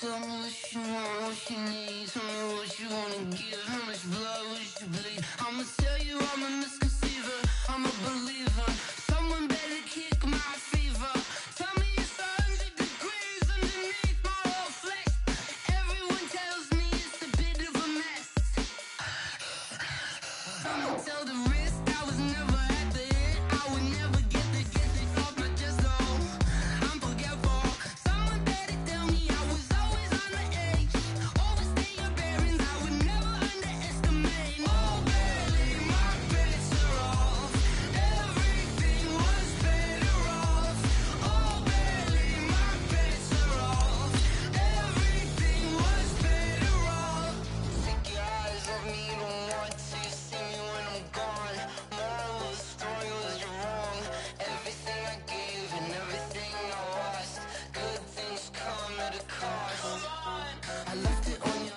Tell me what you want, what you need. Tell me what you wanna give. How much blood would you bleed? I'ma tell you I'm a misconceiver. I'm a believer. Someone better kick my fever. Tell me it's 100 degrees underneath my whole flesh. Everyone tells me it's a bit of a mess. I'ma tell the risk I was never at the hit. I would never get it off my chest though. I'm forgetful. Someone better tell me I was always on the edge. Overstay your bearings, I would never underestimate. Oh barely, my bets are off. Everything was better off. Oh barely, my bets are off. Everything was better off. Take your eyes off me, don't want to see me when I'm gone. Moral of the story was you're wrong. Everything I gave and everything I lost. Good things come at a cost. I left it on your.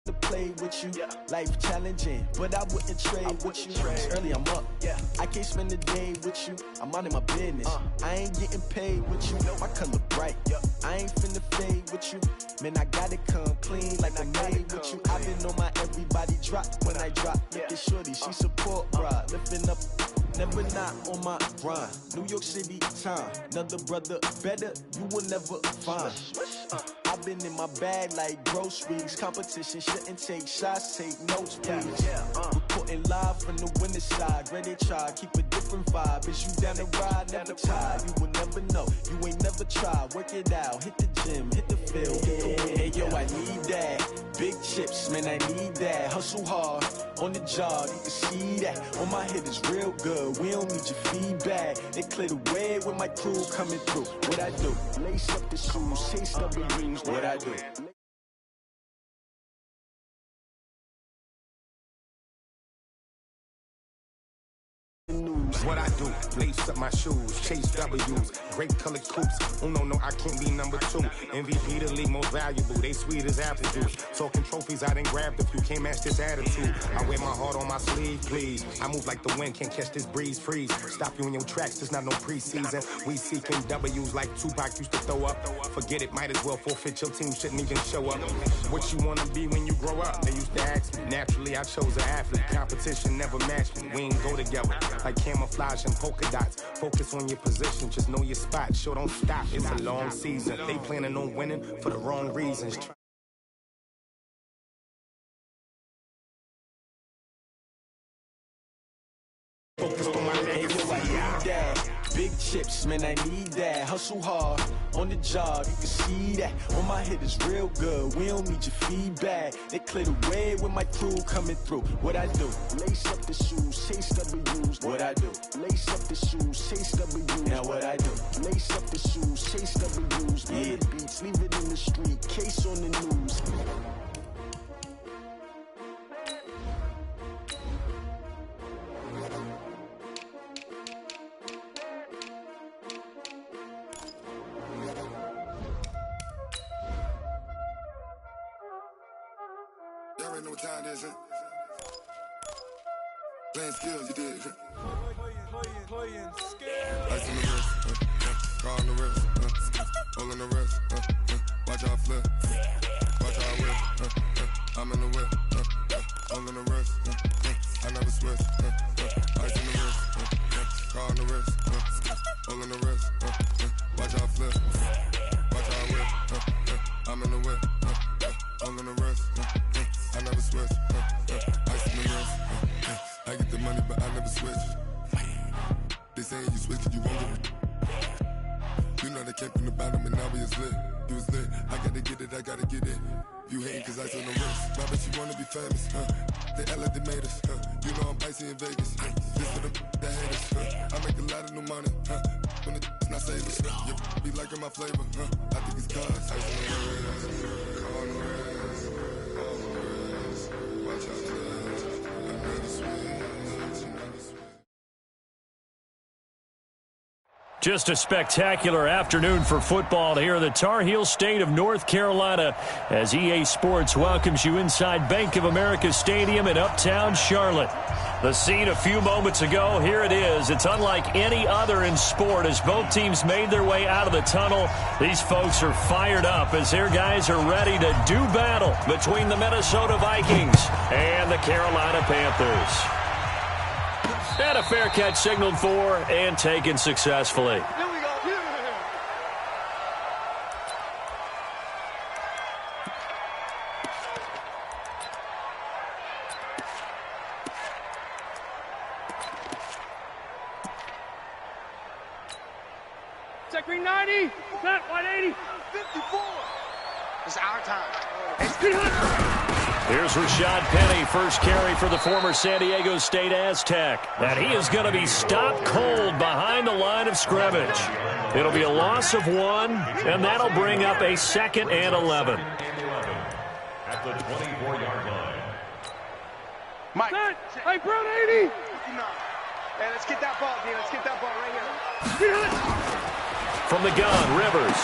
To play with you, life challenging, but I wouldn't trade with you. It's early, I'm up. I can't spend the day with you. I'm minding my business. I ain't getting paid with you. My color bright. I ain't finna fade with you. Man, I gotta come clean like I made with you. I've been on my everybody drop when I drop. Look at shorty, she support ride, lifting up. Never not on my grind. New York City time. Another brother better, you will never find. I've been in my bag like groceries. Competition shouldn't take shots, take notes, please. Reporting live from the winter side. Ready to try, keep a different vibe. Is you down the ride, never tired. You will never know, you ain't never tried. Work it out, hit the gym, hit the field, hit the wind. Hey yo, I need that. Big chips, man, I need that. Hustle hard, on the job, you can see that. On my head is real good, we don't need your feedback. They clear the way with my crew coming through. What I do? Lace up the shoes, chase W's. What I do? What I do, lace up my shoes, chase W's, great colored coupes. Oh no, I can't be number 2. MVP the league most valuable, they sweet as apple juice. Talking trophies, I didn't grab the few, can't match this attitude. I wear my heart on my sleeve, please. I move like the wind, can't catch this breeze, freeze. Stop you in your tracks, there's not no preseason. We seeking W's like Tupac used to throw up. Forget it, might as well forfeit, your team shouldn't even show up. What you wanna be when you grow up? They used to ask me. Naturally, I chose an athlete, competition never matched me. We ain't go together, like camouflage and polka dots. Focus on your position, just know your spot. Sure, don't stop, it's a long season. They planning on winning for the wrong reasons. Focused on my legacy. Big chips, man, I need that. Hustle hard, on the job, you can see that. On my head is real good, we don't need your feedback. They clear the way with my crew coming through. What I do? Lace up the shoes, chase W's. What I do? Lace up the shoes, chase W's. Now what I do? Lace up the shoes, chase W's. Yeah, beats, leave it in the street, case on the news. Y'all already know what time it is, huh? Playing skills, you did. Playing skills. Ice on the wrist, Car on the wrist, all in the wrist, watch how I flip, watch how I whip, I'm in the whip, all in the wrist, I never switch, ice in the wrist, car on the wrist, all in the wrist, watch how I flip, watch how I whip, I'm in the whip, all in the wrist, I never switch, ice in the wrist, I get the money but I never switch. They saying you switch it, you won't get it. You know they came from the bottom and now we is lit. You was lit, I gotta get it, I gotta get it. You hating cause ice on the wrist. My bitch, you wanna be famous, They act like they made us, You know I'm icy in Vegas, This for the that hate us, I make a lot of new money, When it's not savers, You be liking my flavor, I think it's cause ice on the wrist, car on the wrist, all on the wrist, watch out for that, another switch, another switch. Just a spectacular afternoon for football here in the Tar Heel state of North Carolina as EA Sports welcomes you inside Bank of America Stadium in uptown Charlotte. The scene a few moments ago, here it is. It's unlike any other in sport as both teams made their way out of the tunnel. These folks are fired up as their guys are ready to do battle between the Minnesota Vikings and the Carolina Panthers. And a fair catch signaled for and taken successfully. Here we go. Check green 90. Set 180. 54. It's our time. Here's Rashad Penny, first carry for the former San Diego State Aztec. And he is going to be stopped cold behind the line of scrimmage. It'll be a loss of 1, and that'll bring up a 2nd and 11. At the 24-yard line. Mike. Hey, Brown 80. Hey, let's get that ball, D. Let's get that ball right here. From the gun, Rivers.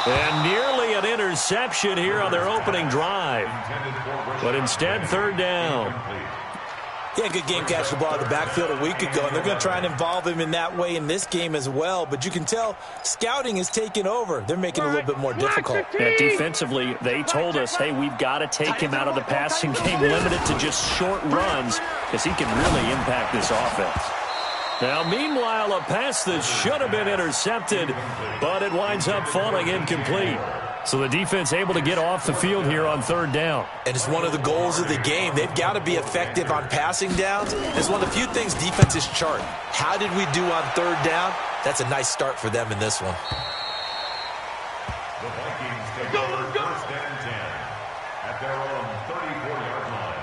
And nearly an interception here on their opening drive. But instead, 3rd down. Yeah, good game catching the ball in the backfield a week ago, and they're going to try and involve him in that way in this game as well. But you can tell scouting is taking over. They're making it a little bit more difficult. Yeah, defensively, they told us, hey, we've got to take him out of the passing game, limited to just short runs, because he can really impact this offense. Now, meanwhile, a pass that should have been intercepted, but it winds up falling incomplete. So the defense able to get off the field here on 3rd down. And it's one of the goals of the game. They've got to be effective on passing downs. It's one of the few things defenses chart. How did we do on 3rd down? That's a nice start for them in this one. The Vikings take over 1st and 10 at their own 34-yard line.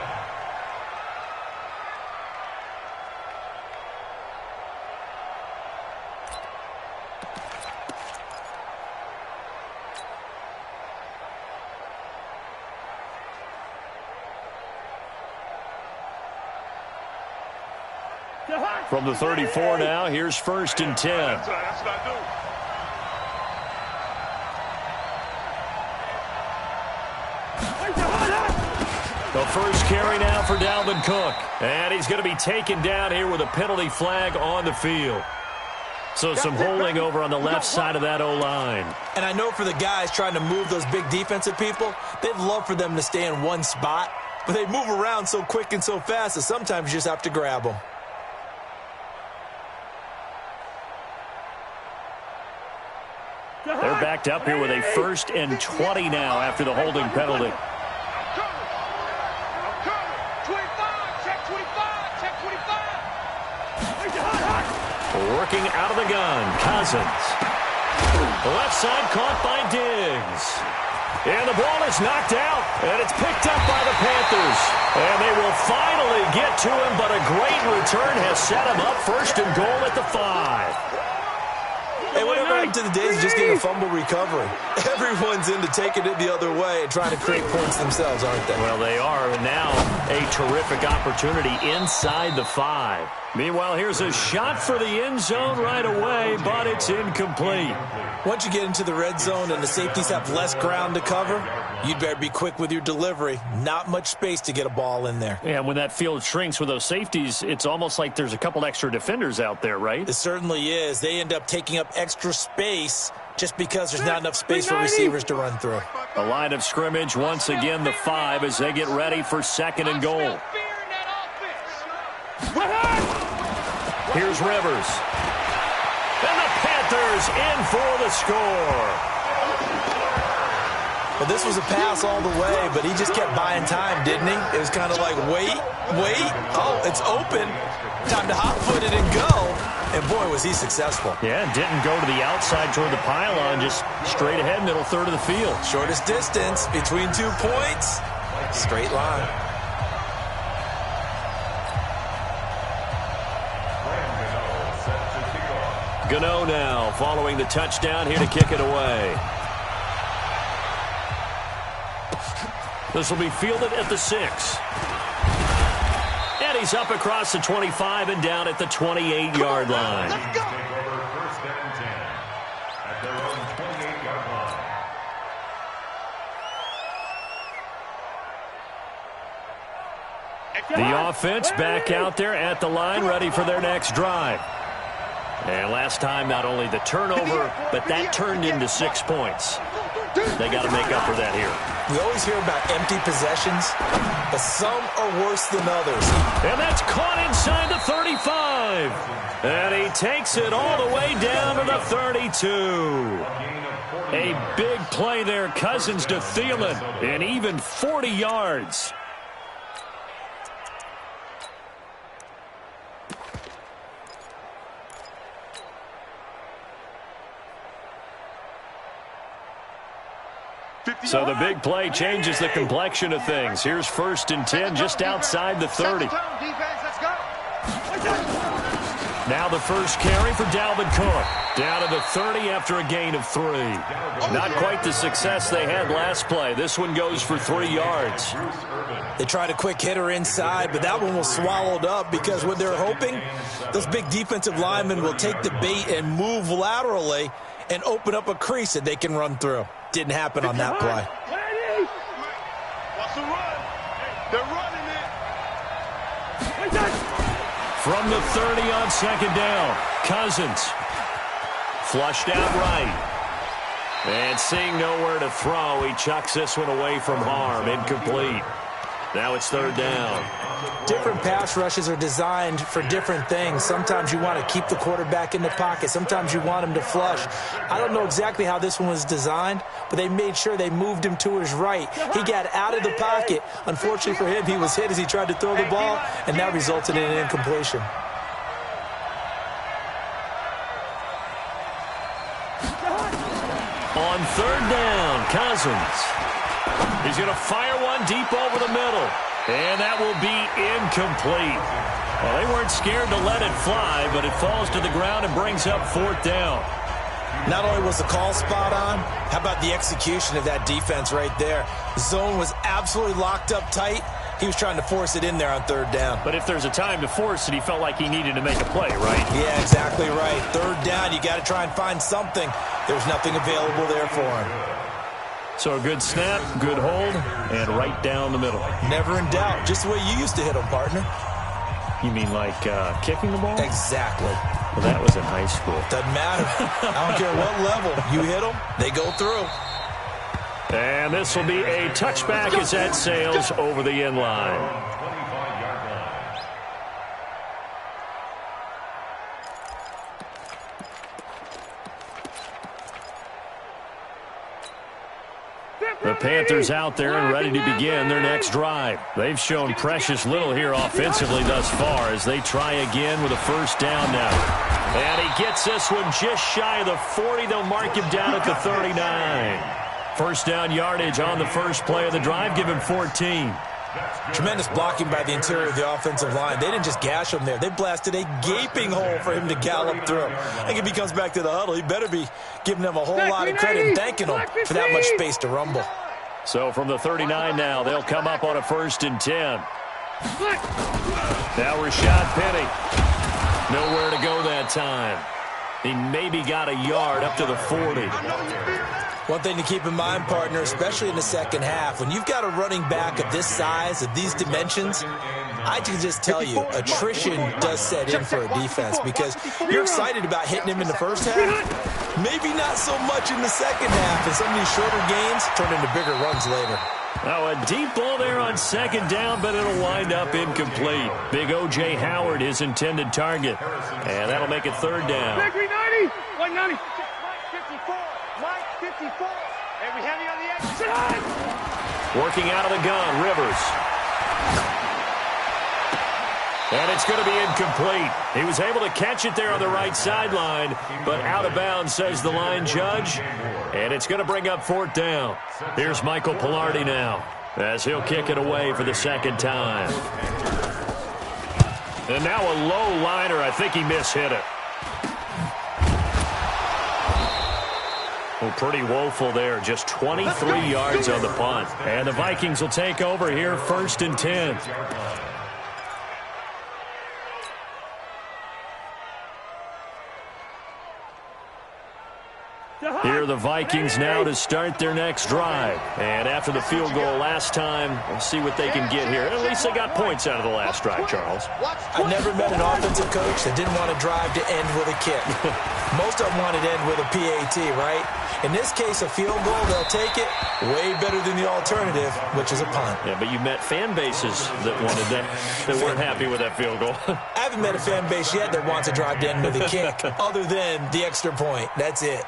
From the 34 now, here's 1st and 10. That's what I do. The first carry now for Dalvin Cook. And he's going to be taken down here with a penalty flag on the field. So some holding over on the left side of that O-line. And I know for the guys trying to move those big defensive people, they'd love for them to stay in one spot. But they move around so quick and so fast that sometimes you just have to grab them. They're backed up here with a 1st and 20 now after the holding penalty. Working out of the gun, Cousins. The left side caught by Diggs. And the ball is knocked out, and it's picked up by the Panthers. And they will finally get to him, but a great return has set him up 1st and goal at the 5. Hey, whatever happened to the days of just getting a fumble recovery? Everyone's into taking it the other way and trying to create points themselves, aren't they? Well, they are. And now a terrific opportunity inside the 5. Meanwhile, here's a shot for the end zone right away, but it's incomplete. Once you get into the red zone and the safeties have less ground to cover, you'd better be quick with your delivery. Not much space to get a ball in there. Yeah, when that field shrinks with those safeties, it's almost like there's a couple extra defenders out there, right? It certainly is. They end up taking up extra space just because there's not enough space for receivers to run through. The line of scrimmage, once again, the 5 as they get ready for 2nd and goal. Here's Rivers. And the Panthers in for the score. Well, this was a pass all the way, but he just kept buying time, didn't he? It was kind of like, wait. Oh, it's open. Time to hot-foot it and go. And, boy, was he successful. Yeah, didn't go to the outside toward the pylon, just straight ahead, middle third of the field. Shortest distance between 2 points. Straight line. Gano now following the touchdown here to kick it away. This will be fielded at the 6. And he's up across the 25 and down at the 28-yard line. Take over 1st and 10 at their own 28-yard line. The offense back out there at the line, ready for their next drive. And last time, not only the turnover, but that turned into 6 points. They got to make up for that here. We always hear about empty possessions, but some are worse than others. And that's caught inside the 35. And he takes it all the way down to the 32. A big play there, Cousins to Thielen, and even 40 yards. So the big play changes the complexion of things. Here's 1st and 10 just outside the 30. Now the first carry for Dalvin Cook. Down to the 30 after a gain of 3. Not quite the success they had last play. This one goes for 3 yards. They tried a quick hitter inside, but that one was swallowed up because what they're hoping, those big defensive linemen will take the bait and move laterally and open up a crease that they can run through. Didn't happen on that play. Watch the run. They're running it. From the 30 on 2nd down, Cousins flushed out right. And seeing nowhere to throw, he chucks this one away from harm. Incomplete. Now it's 3rd down. Different pass rushes are designed for different things. Sometimes you want to keep the quarterback in the pocket. Sometimes you want him to flush. I don't know exactly how this one was designed, but they made sure they moved him to his right. He got out of the pocket. Unfortunately for him, he was hit as he tried to throw the ball, and that resulted in an incompletion. On 3rd down, Cousins. He's going to fire one deep over the middle. And that will be incomplete. Well, they weren't scared to let it fly, but it falls to the ground and brings up 4th down. Not only was the call spot on, how about the execution of that defense right there? The zone was absolutely locked up tight. He was trying to force it in there on 3rd down. But if there's a time to force it, he felt like he needed to make a play, right? Yeah, exactly right. 3rd down, you got to try and find something. There's nothing available there for him. So a good snap, good hold, and right down the middle. Never in doubt. Just the way you used to hit them, partner. You mean like kicking the ball? Exactly. Well, that was in high school. Doesn't matter. I don't care what level. You hit them, they go through. And this will be a touchback as that sails over the end line. The Panthers out there and ready to begin their next drive. They've shown precious little here offensively thus far as they try again with a 1st down now. And he gets this one just shy of the 40. They'll mark him down at the 39. 1st down yardage on the first play of the drive. Give him 14. Tremendous blocking by the interior of the offensive line. They didn't just gash him there. They blasted a gaping hole for him to gallop through. I think if he comes back to the huddle, he better be giving them a whole lot of credit and thanking them for that much space to rumble. So from the 39 now, they'll come up on a 1st and 10. Now Rashad Penny. Nowhere to go that time. He maybe got a yard up to the 40. One thing to keep in mind, partner, especially in the second half, when you've got a running back of this size, of these dimensions, I can just tell you, attrition does set in for a defense because you're excited about hitting him in the first half. Maybe not so much in the second half, and some of these shorter gains turn into bigger runs later. Now a deep ball there on second down, but it'll wind up incomplete. Big O.J. Howard, his intended target. And that'll make it third down. 390, 190. Mike 54. And we have you on the edge. Working out of the gun, Rivers. And it's going to be incomplete. He was able to catch it there on the right sideline, but out of bounds, says the line judge. And it's going to bring up fourth down. Here's Michael Pilardi now, as he'll kick it away for the second time. And now a low liner. I think he mishit it. Well, pretty woeful there. Just 23 yards on the punt. And the Vikings will take over here, 1st and 10. Here are the Vikings now to start their next drive. And after the field goal last time, we'll see what they can get here. At least they got points out of the last drive, Charles. I've never met an offensive coach that didn't want to drive to end with a kick. Most of them wanted to end with a PAT, right? In this case, a field goal, they'll take it way better than the alternative, which is a punt. Yeah, but you met fan bases that wanted that, that weren't happy with that field goal. I haven't met a fan base yet that wants to drive to end with a kick, other than the extra point. That's it.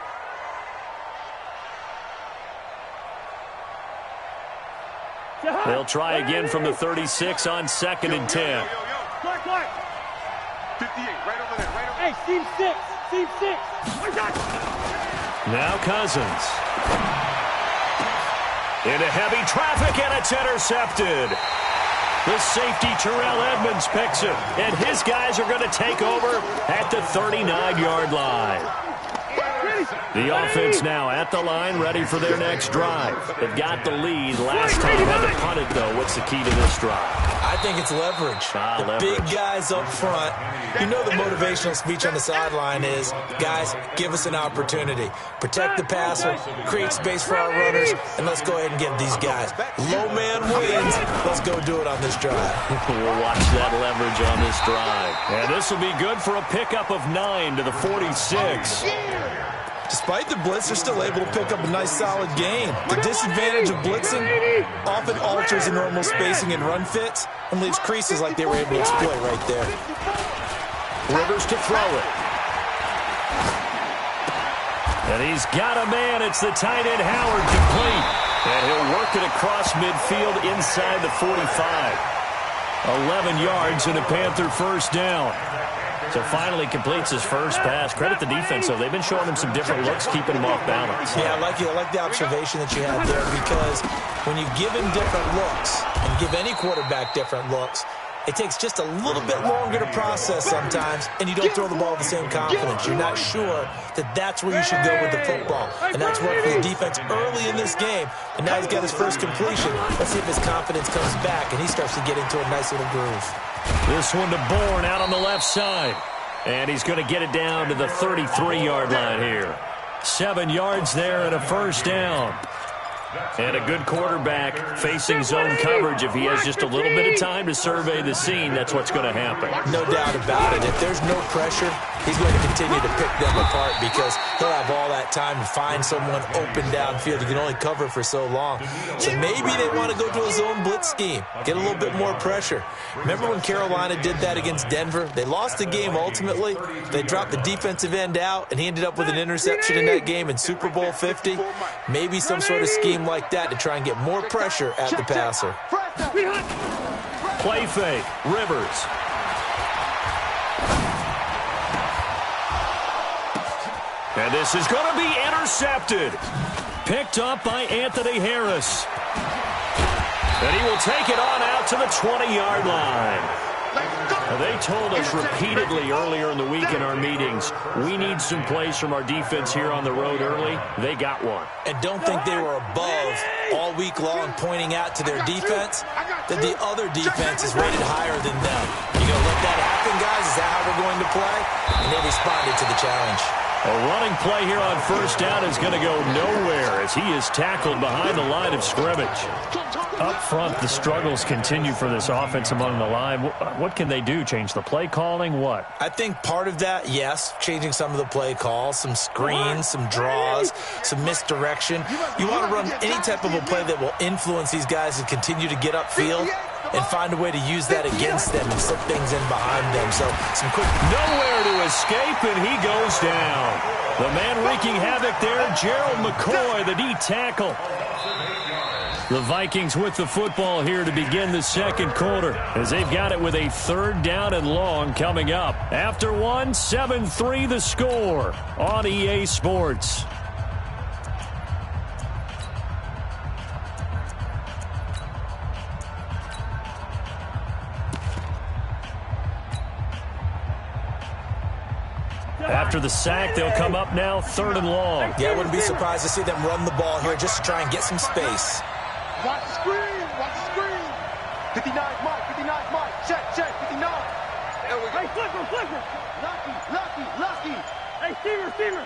They'll try again from the 36 on 2nd and 10. Clark. 58, right over there, right over there. Hey, team 6. Now Cousins. Into heavy traffic, and it's intercepted. The safety, Terrell Edmonds, picks it. And his guys are going to take over at the 39-yard line. The offense now at the line, ready for their next drive. They've got the lead. Last time had to punt it, though. What's the key to this drive? I think it's leverage. Big guys up front. You know the motivational speech on the sideline is, guys, give us an opportunity. Protect the passer, create space for our runners, and let's go ahead and get these guys. Low man wins. Let's go do it on this drive. We'll watch that leverage on this drive. And this will be good for a pickup of 9 to the 46. Despite the blitz, they're still able to pick up a nice, solid gain. The disadvantage of blitzing often alters the normal spacing and run fits and leaves creases like they were able to exploit right there. Rivers to throw it. And he's got a man. It's the tight end, Howard, complete. And he'll work it across midfield inside the 45. 11 yards and a Panther first down. So finally completes his first pass. Credit the defense, though. They've been showing him some different looks, keeping him off balance. Yeah, I like the observation that you had there, because when you give him different looks and give any quarterback different looks, it takes just a little bit longer to process sometimes, and you don't throw the ball with the same confidence. You're not sure that that's where you should go with the football. And that's worked for the defense early in this game. And now he's got his first completion. Let's see if his confidence comes back and he starts to get into a nice little groove. This one to Bourne out on the left side. And he's going to get it down to the 33-yard line here. 7 yards there and a first down. And a good quarterback facing zone coverage. If he has just a little bit of time to survey the scene, that's what's going to happen. No doubt about it. If there's no pressure, he's going to continue to pick them apart because he'll have all that time to find someone open downfield. He can only cover for so long. So maybe they want to go to a zone blitz scheme, get a little bit more pressure. Remember when Carolina did that against Denver? They lost the game ultimately. They dropped the defensive end out, and he ended up with an interception in that game in Super Bowl 50. Maybe some sort of scheme like that to try and get more pressure at the passer. Play fake, Rivers. And this is going to be intercepted. Picked up by Anthony Harris. And he will take it on out to the 20-yard line. They told us repeatedly earlier in the week in our meetings, we need some plays from our defense here on the road early. They got one. And don't think they were above all week long pointing out to their defense that the other defense is rated higher than them. You going to let that happen, guys? Is that how we're going to play? And they responded to the challenge. A running play here on first down is going to go nowhere as he is tackled behind the line of scrimmage. Up front, the struggles continue for this offense among the line. What can they do? Change the play calling? What? I think part of that, yes, changing some of the play calls, some screens, some draws, some misdirection. You want to run any type of a play that will influence these guys to continue to get upfield and find a way to use that against them and slip things in behind them. So some quick... Nowhere to escape, and he goes down. The man wreaking havoc there, Gerald McCoy, the D tackle. The Vikings with the football here to begin the second quarter as they've got it with a third down and long coming up. After one, 7-3 the score on EA Sports. After the sack, they'll come up now, third and long. Yeah, I wouldn't be surprised to see them run the ball here just to try and get some space. Watch the screen, watch the screen. 59's Mike, 59's Mike. Check, 59. There we go. Hey, flipper. Lucky. Hey, Steamer.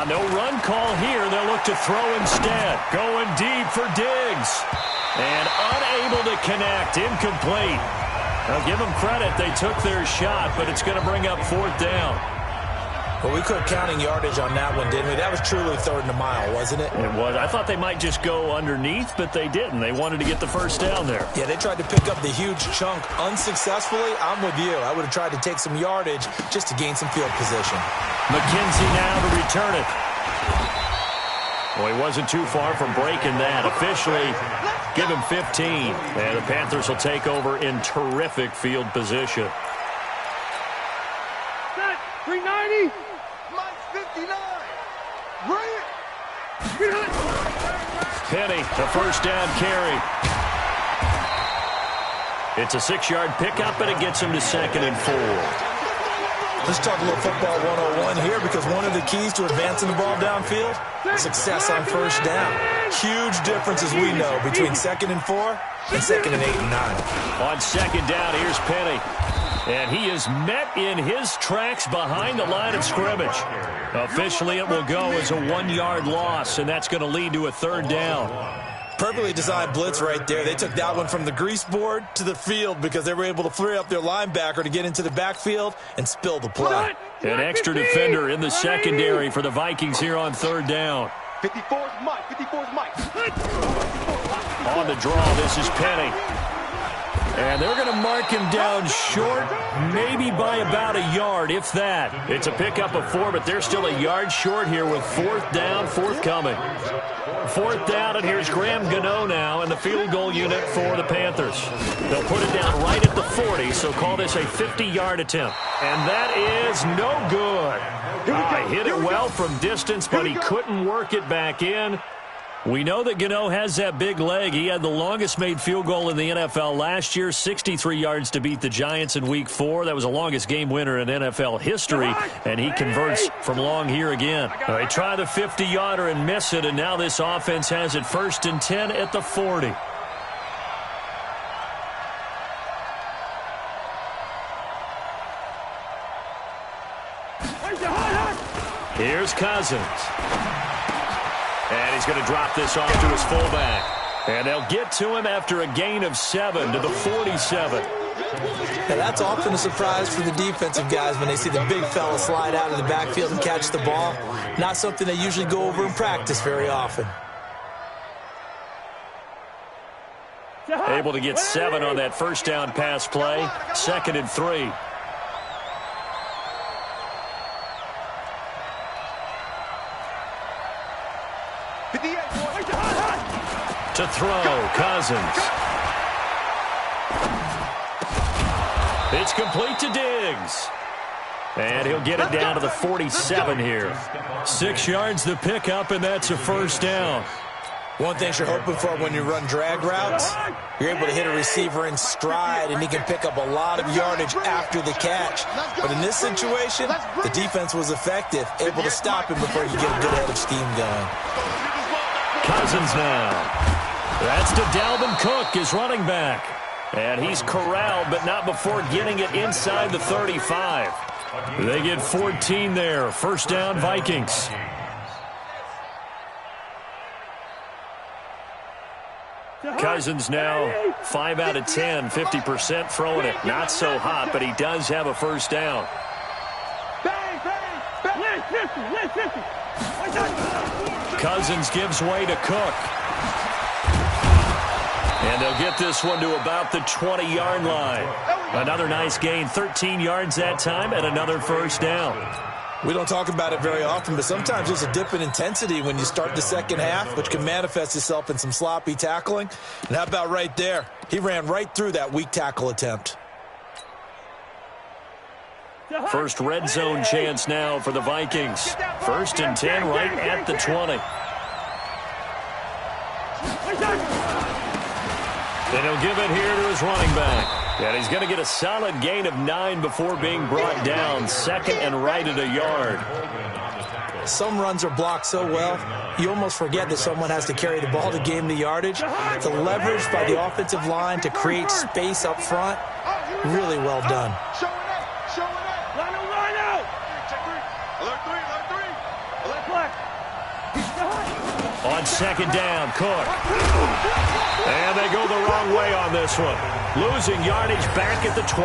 No run call here. They'll look to throw instead. Going deep for Diggs. And unable to connect. Incomplete. Now, give them credit. They took their shot, but it's going to bring up fourth down. Well, we quit counting yardage on that one, didn't we? That was truly third and a mile, wasn't it? It was. I thought they might just go underneath, but they didn't. They wanted to get the first down there. Yeah, they tried to pick up the huge chunk unsuccessfully. I'm with you. I would have tried to take some yardage just to gain some field position. McKenzie now to return it. Well, he wasn't too far from breaking that. Officially, give him 15. And the Panthers will take over in terrific field position. 390. Mike's 59. Bring it. Penny, the first down carry. It's a 6-yard pickup, and it gets him to 2nd and 4. Let's talk a little football 101 here, because one of the keys to advancing the ball downfield, success on first down. Huge difference, as we know, between 2nd and 4 and 2nd and 8 and 9. On second down, here's Penny. And he is met in his tracks behind the line of scrimmage. Officially, it will go as a 1-yard loss, and that's going to lead to a third down. Perfectly designed blitz right there. They took that one from the grease board to the field because they were able to free up their linebacker to get into the backfield and spill the play. An extra defender in the secondary for the Vikings here on third down. 54's Mike. On the draw, this is Penny. And they're going to mark him down short, maybe by about a yard, if that. It's a pickup of 4, but they're still a yard short here with fourth down forthcoming. Fourth down, and here's Graham Gano now in the field goal unit for the Panthers. They'll put it down right at the 40, so call this a 50-yard attempt. And that is no good. Hit it well from distance, but he couldn't work it back in. We know that Gano has that big leg. He had the longest made field goal in the NFL last year, 63 yards to beat the Giants in Week 4. That was the longest game winner in NFL history, and he converts from long here again. They try the 50-yarder and miss it, and now this offense has it 1st and 10 at the 40. Here's Cousins. And he's going to drop this off to his fullback. And they'll get to him after a gain of 7 to the 47. Now, that's often a surprise for the defensive guys when they see the big fella slide out of the backfield and catch the ball. Not something they usually go over in practice very often. Able to get 7 on that first down pass play. 2nd and 3. To throw, Cousins. It's complete to Diggs. And he'll get it down to the 47 here. 6 yards the pickup, and that's a first down. One thing you're hoping for when you run drag routes, you're able to hit a receiver in stride, and he can pick up a lot of yardage after the catch. But in this situation, the defense was effective, able to stop him before he get a good head of steam going. Cousins now. That's to Dalvin Cook, his running back. And he's corralled, but not before getting it inside the 35. They get 14 there. First down, Vikings. Cousins now 5 out of 10, 50% throwing it. Not so hot, but he does have a first down. Cousins gives way to Cook. And they'll get this one to about the 20-yard line. Another nice gain, 13 yards that time, and another first down. We don't talk about it very often, but sometimes there's a dip in intensity when you start the second half, which can manifest itself in some sloppy tackling. And how about right there? He ran right through that weak tackle attempt. First red zone chance now for the Vikings. First and 10 right at the 20. And he'll give it here to his running back. And he's going to get a solid gain of 9 before being brought down. Second and right at a yard. Some runs are blocked so well, you almost forget that someone has to carry the ball to gain the yardage. The leverage by the offensive line to create space up front, really well done. On second down, Cook. And they go the wrong way on this one. Losing yardage back at the 12.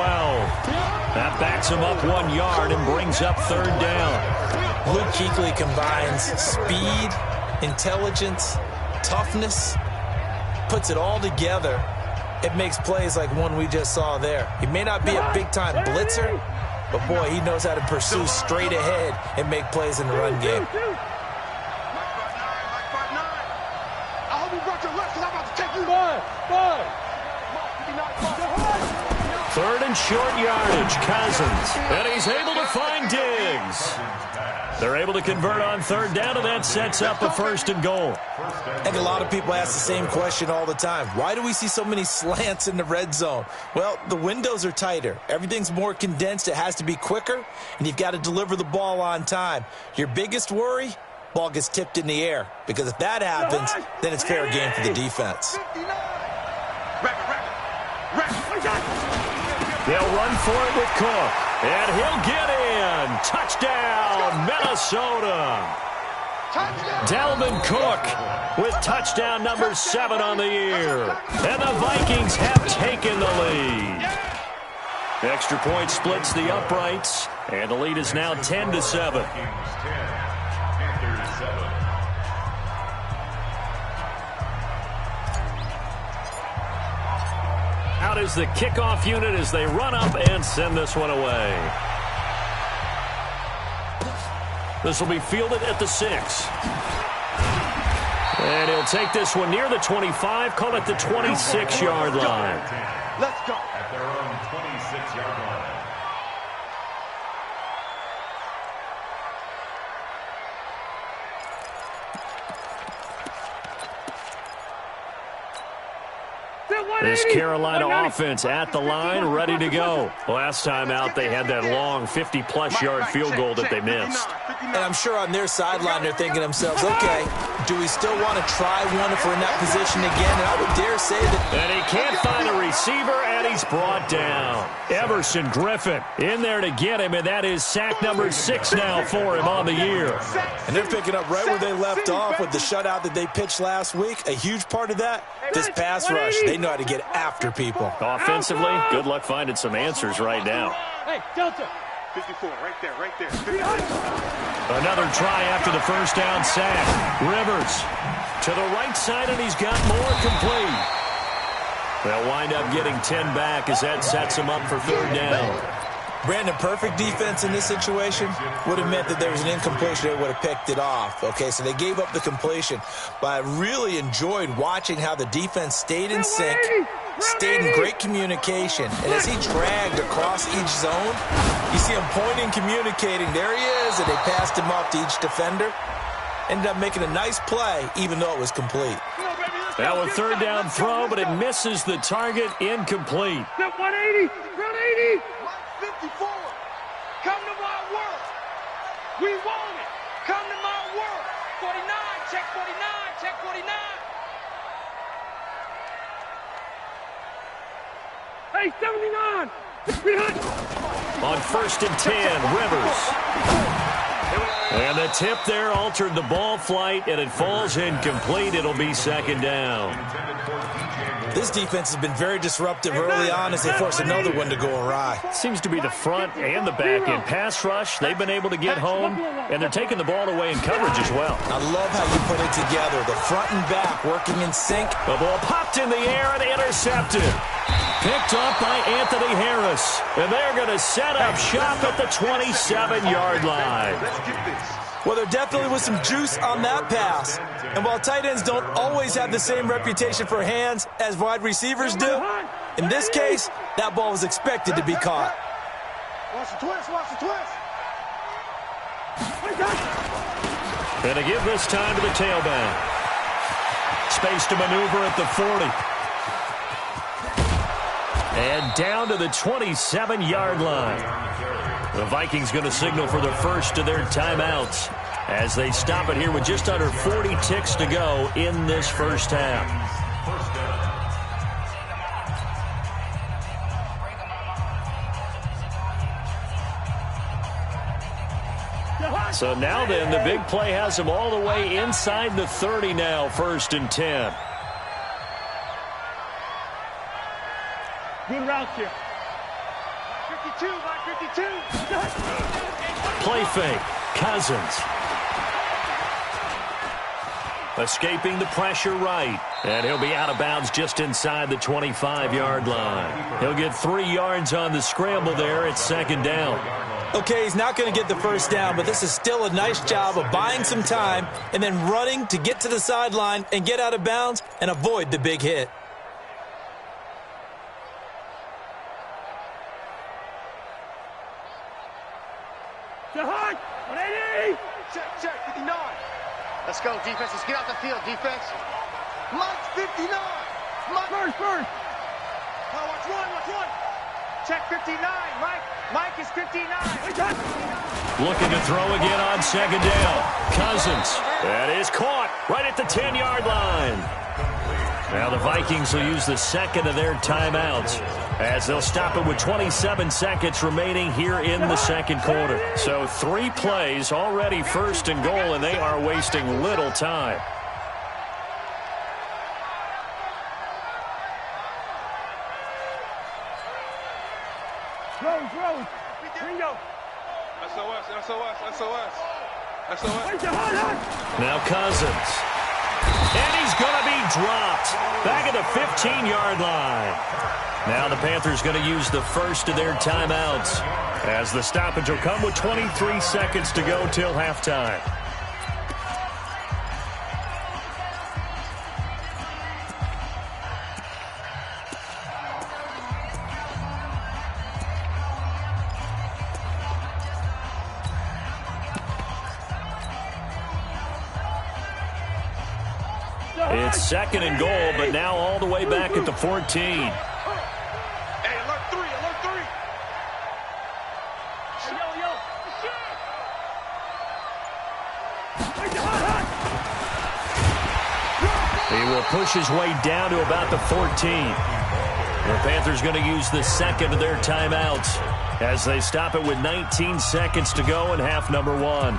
That backs him up 1 yard and brings up third down. Luke Kuechly combines speed, intelligence, toughness, puts it all together. It makes plays like one we just saw there. He may not be a big-time blitzer, but boy, he knows how to pursue straight ahead and make plays in the run game. Third and short yardage, Cousins. And he's able to find Diggs. They're able to convert on third down, and that sets up a first and goal. I think a lot of people ask the same question all the time. Why do we see so many slants in the red zone? Well, the windows are tighter. Everything's more condensed. It has to be quicker, and you've got to deliver the ball on time. Your biggest worry? Ball gets tipped in the air, because if that happens, then it's fair game for the defense. They'll run for it with Cook, and he'll get in. Touchdown, Minnesota. Dalvin Cook with touchdown number 7 on the year. And the Vikings have taken the lead. Extra point splits the uprights, and the lead is now 10-7. Out is the kickoff unit as they run up and send this one away. This will be fielded at the 6. And he'll take this one near the 25, call it the 26-yard line. Let's go. At their own 26-yard line. This Carolina offense at the line, ready to go. Last time out, they had that long 50-plus yard field goal that they missed. And I'm sure on their sideline they're thinking to themselves, okay, do we still want to try one if we're in that position again? And I would dare say that... And he can't find a receiver, and he's brought down. Everson Griffin in there to get him, and that is sack number 6 now for him on the year. And they're picking up right where they left off with the shutout that they pitched last week. A huge part of that, this pass rush. They know how to get after people. Offensively, good luck finding some answers right now. Hey, Delta. 54, right there, right there. 54. Another try after the first down sack. Rivers to the right side, and he's got more complete. They'll wind up getting 10 back as that sets him up for third down. Brandon, perfect defense in this situation would have meant that there was an incompletion. They would have picked it off. Okay, so they gave up the completion. But I really enjoyed watching how the defense stayed in sync, stayed in great communication. And as he dragged across each zone, you see him pointing, communicating. There he is, and they passed him off to each defender. Ended up making a nice play, even though it was complete. That was third down throw, but it misses the target, incomplete. 180, 180. 54. Come to my world. We want it. Come to my world. 49, check 49, check 49. Hey, 79. On 1st and 10, Rivers. And the tip there altered the ball flight, and it falls incomplete. It'll be 2nd down. This defense has been very disruptive early on as they force another one to go awry. Seems to be the front and the back in pass rush. They've been able to get home, and they're taking the ball away in coverage as well. I love how you put it together. The front and back working in sync. The ball popped in the air and intercepted. Picked up by Anthony Harris. And they're going to set up shop at the 27-yard line. Well, there definitely was some juice on that pass. And while tight ends don't always have the same reputation for hands as wide receivers do, in this case, that ball was expected to be caught. Watch the twist, watch the twist. Going to give this time to the tailback. Space to maneuver at the 40. And down to the 27-yard line. The Vikings going to signal for the first of their timeouts as they stop it here with just under 40 ticks to go in this first half. So now then, the big play has them all the way inside the 30 now, 1st and 10. Good route here. 52, by 52. Play fake. Cousins. Escaping the pressure right. And he'll be out of bounds just inside the 25-yard line. He'll get 3 yards on the scramble there at 2nd down. Okay, he's not going to get the first down, but this is still a nice job of buying some time and then running to get to the sideline and get out of bounds and avoid the big hit. Check, 59. Let's go, defense. Let's get out the field, defense. Mike's 59. Mike. First. Oh, watch one. Check 59. Mike is 59. Looking to throw again on 2nd down. Cousins. That is caught right at the 10-yard line. Now the Vikings will use the second of their timeouts as they'll stop it with 27 seconds remaining here in the second quarter. So 3 plays already 1st and goal, and they are wasting little time. Throw. Bingo. SOS. Now Cousins. And he's going to be dropped back at the 15-yard line. Now the Panthers going to use the first of their timeouts as the stoppage will come with 23 seconds to go till halftime. It's 2nd and goal, but now all the way back at the 14. Hey, alert 3. He will push his way down to about the 14. The Panthers going to use the second of their timeouts as they stop it with 19 seconds to go in half number 1.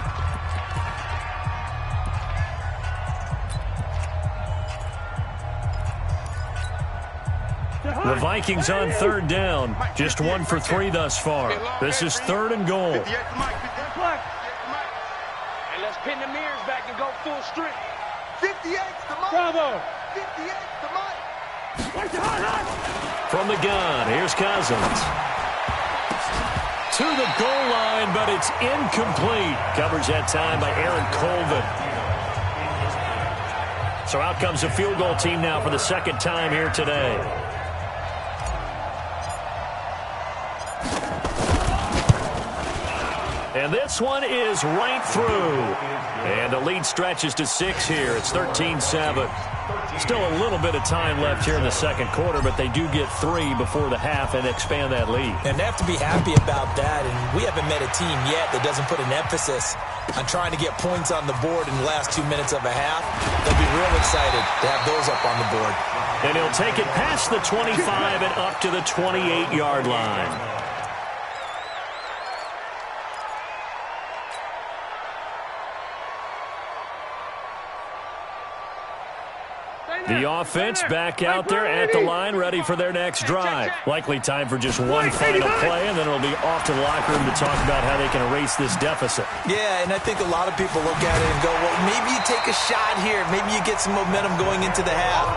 The Vikings on 3rd down. Just 1 for 3 thus far. This is 3rd and goal. Hey, let's pin the mirrors back and go full strength. 58's the Mike. Bravo. 58's the Mike. From the gun, here's Cousins. To the goal line, but it's incomplete. Coverage that time by Aaron Colvin. So out comes the field goal team now for the 2nd time here today. And this one is right through. And the lead stretches to 6 here. It's 13-7. Still a little bit of time left here in the second quarter, but they do get 3 before the half and expand that lead. And they have to be happy about that. And we haven't met a team yet that doesn't put an emphasis on trying to get points on the board in the last 2 minutes of a half. They'll be real excited to have those up on the board. And he'll take it past the 25 and up to the 28-yard line. The offense back out there at the line, ready for their next drive. Likely time for just one final play, and then it'll be off to the locker room to talk about how they can erase this deficit. Yeah, and I think a lot of people look at it and go, well, maybe you take a shot here. Maybe you get some momentum going into the half.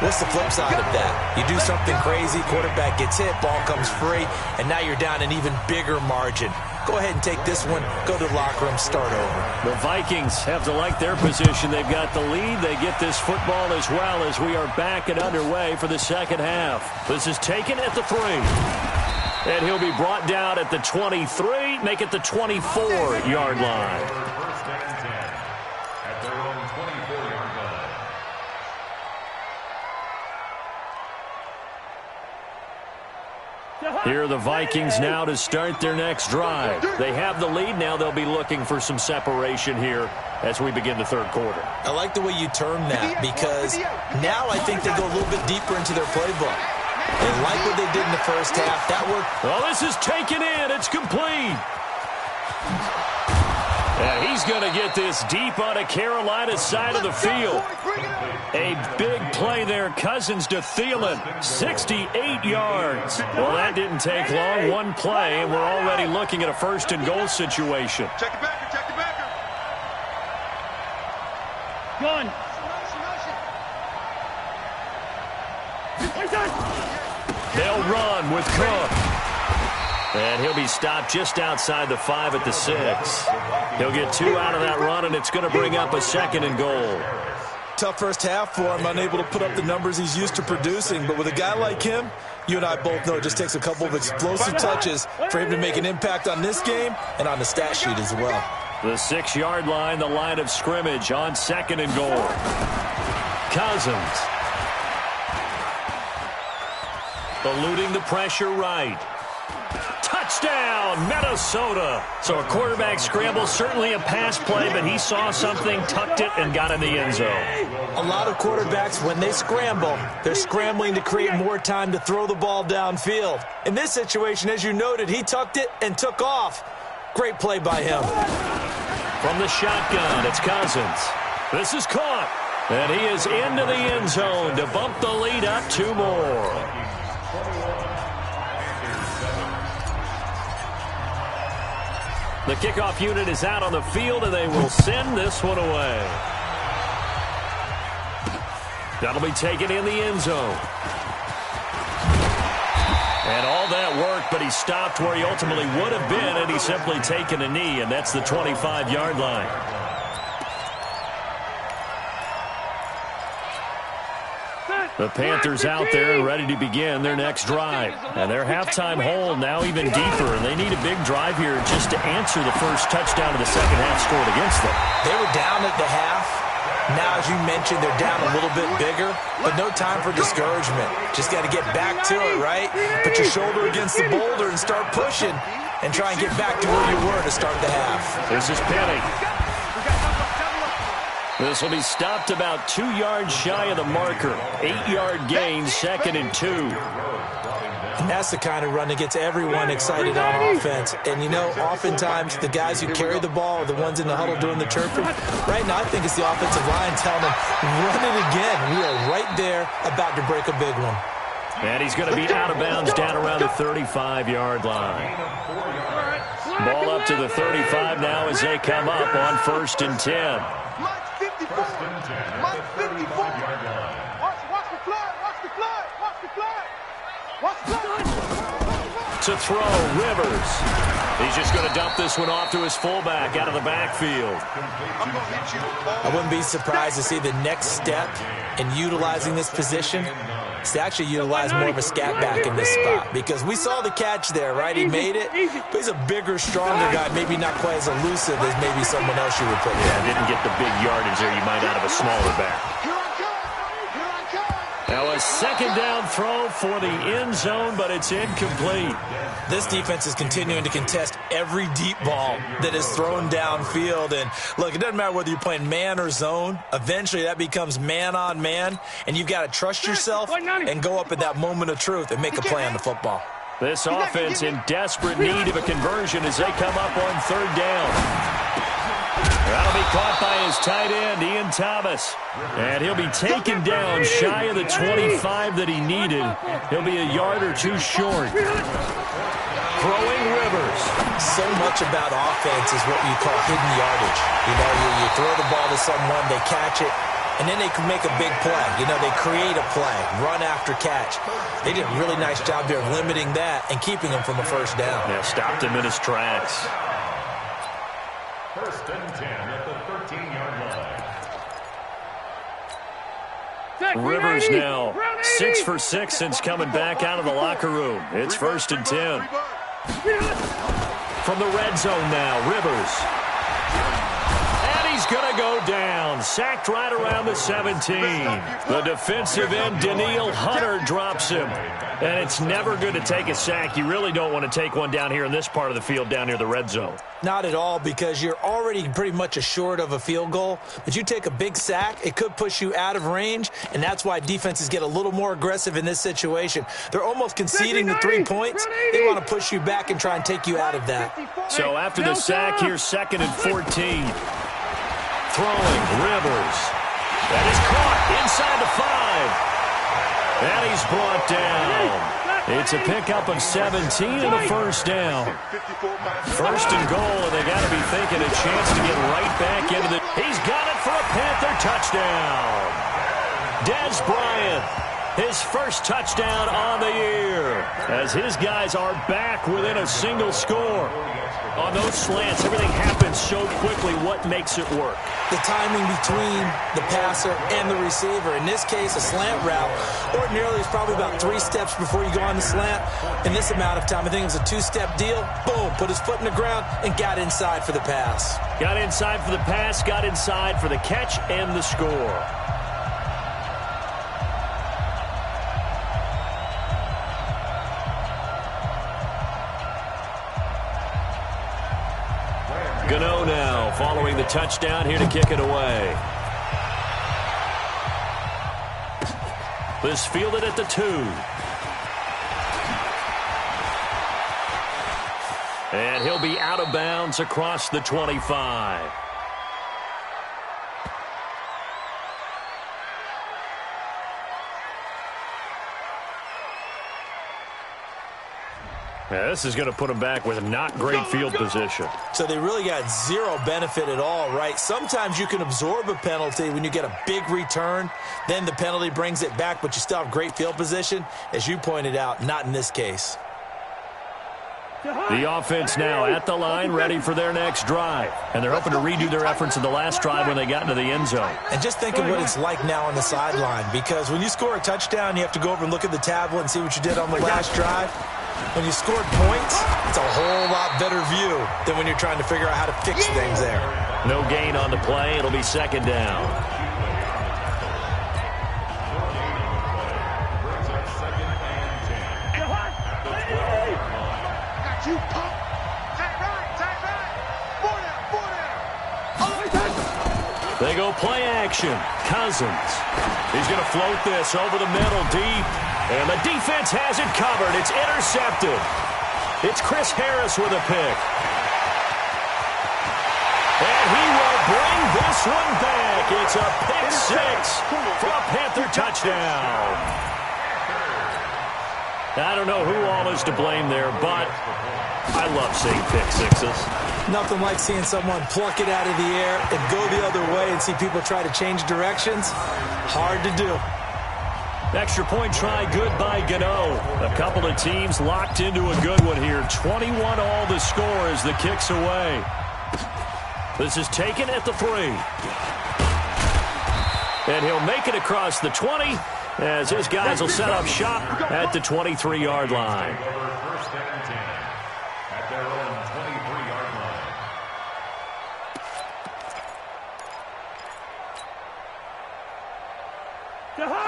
What's the flip side of that? You do something crazy, quarterback gets hit, ball comes free, and now you're down an even bigger margin. Go ahead and take this one, go to the locker room, start over. The Vikings have to like their position. They've got the lead. They get this football as well as we are back and underway for the second half. This is taken at the 3. And he'll be brought down at the 23, make it the 24-yard line. First and 10 at their own 24-yard line. Here are the Vikings now to start their next drive. They have the lead. Now they'll be looking for some separation here as we begin the third quarter. I like the way you term that because now I think they go a little bit deeper into their playbook. They like what they did in the first half. That worked. Well, this is taken in. It's complete. And he's going to get this deep on a Carolina side of the field. A big play there. Cousins to Thielen. 68 yards. Well, that didn't take long. One play, and we're already looking at a first and goal situation. Check the backer, check the backer. Gun. They'll run with Cook. And he'll be stopped just outside the 5 at the 6. He'll get 2 out of that run, and it's going to bring up a second and goal. Tough first half for him, unable to put up the numbers he's used to producing. But with a guy like him, you and I both know it just takes a couple of explosive touches for him to make an impact on this game and on the stat sheet as well. The 6-yard line, the line of scrimmage on second and goal. Cousins. Eluding the pressure right. Touchdown, Minnesota. So a quarterback scramble, certainly a pass play, but he saw something, tucked it, and got in the end zone. A lot of quarterbacks, when they scramble, they're scrambling to create more time to throw the ball downfield. In this situation, as you noted, he tucked it and took off. Great play by him. From the shotgun, it's Cousins. This is caught, and he is into the end zone to bump the lead up 2 more. The kickoff unit is out on the field, and they will send this one away. That'll be taken in the end zone. And all that worked, but he stopped where he ultimately would have been, and he's simply taken a knee, and that's the 25-yard line. The Panthers out there and ready to begin their next drive. And their halftime hole now even deeper, and they need a big drive here just to answer the first touchdown of the second half scored against them. They were down at the half. Now, as you mentioned, they're down a little bit bigger, but no time for discouragement. Just got to get back to it, right? Put your shoulder against the boulder and start pushing and try and get back to where you were to start the half. This is Penny. This will be stopped about 2 yards shy of the marker. 8-yard gain, second and 2. And that's the kind of run that gets everyone excited on offense. And, you know, oftentimes the guys who carry the ball are the ones in the huddle doing the chirping. Right now, I think it's the offensive line telling them, run it again. We are right there about to break a big one. And he's going to be out of bounds down around the 35-yard line. Ball up to the 35 now as they come up on 1st and 10. Mike 54. Watch the flag, watch the flag, watch the flag. Watch the flag. To throw, Rivers. He's just going to dump this one off to his fullback out of the backfield. I wouldn't be surprised to see the next step in utilizing this position is to actually utilize more of a scat back in this spot, because we saw the catch there, right? He made it, but he's a bigger, stronger guy, maybe not quite as elusive as maybe someone else you would put in. Yeah, didn't get the big yardage there you might out of a smaller back. Now a second down throw for the end zone, but it's incomplete. This defense is continuing to contest every deep ball that is thrown downfield. And look, it doesn't matter whether you're playing man or zone. Eventually that becomes man on man, and you've got to trust yourself and go up at that moment of truth and make a play on the football. This offense in desperate need of a conversion as they come up on 3rd down. That'll be caught by his tight end, Ian Thomas. And he'll be taken down shy of the 25 that he needed. He'll be a yard or two short. Throwing Rivers. So much about offense is what you call hidden yardage. You know, you throw the ball to someone, they catch it, and then they can make a big play. You know, they create a play, run after catch. They did a really nice job there of limiting that and keeping him from a first down. Yeah, stopped him in his tracks. First and 10 at the 13-yard line. Rivers now 6 for 6 since coming back out of the locker room. It's first and 10. From the red zone now, Rivers. And he's going to go down. Sacked right around the 17. The defensive end, Daniil Hunter, drops him. And it's never good to take a sack. You really don't want to take one down here in this part of the field down near the red zone. Not at all, because you're already pretty much assured of a field goal. But you take a big sack, it could push you out of range, and that's why defenses get a little more aggressive in this situation. They're almost conceding the 3 points. They want to push you back and try and take you out of that. So after the sack, here's 2nd and 14. Throwing, Rivers. That is caught inside the 5. And he's brought down. It's a pickup of 17 and a first down. First and goal, and they got to be thinking a chance to get right back into the... He's got it for a Panther touchdown. Dez Bryant, his first touchdown on the year, as his guys are back within a single score. On those slants, everything happens so quickly. What makes it work? The timing between the passer and the receiver. In this case, a slant route. Ordinarily, it's probably about 3 steps before you go on the slant. In this amount of time, I think it was a 2-step deal. Boom, put his foot in the ground and got inside for the pass. Got inside for the pass, got inside for the catch and the score. Gano now following the touchdown, here to kick it away. This fielded at the 2. And he'll be out of bounds across the 25. Yeah, this is going to put them back with not great field position. So they really got zero benefit at all, right? Sometimes you can absorb a penalty when you get a big return. Then the penalty brings it back, but you still have great field position. As you pointed out, not in this case. The offense now at the line, ready for their next drive. And they're hoping to redo their efforts in the last drive when they got into the end zone. And just think of what it's like now on the sideline, because when you score a touchdown, you have to go over and look at the tablet and see what you did on the last drive. When you scored points, it's a whole lot better view than when you're trying to figure out how to fix things there. No gain on the play. It'll be 2nd down. They go play action. Cousins. He's going to float this over the middle deep. And the defense has it covered. It's intercepted. It's Chris Harris with a pick. And he will bring this one back. It's a pick 6 for a Panther touchdown. I don't know who all is to blame there, but I love seeing pick 6s. Nothing like seeing someone pluck it out of the air and go the other way and see people try to change directions. Hard to do. Extra point try, good by Gano. A couple of teams locked into a good one here. 21 all the score as the kick's away. This is taken at the 3. And he'll make it across the 20 as his guys will set up shop at the 23-yard line. First and 10 at their own 23-yard line.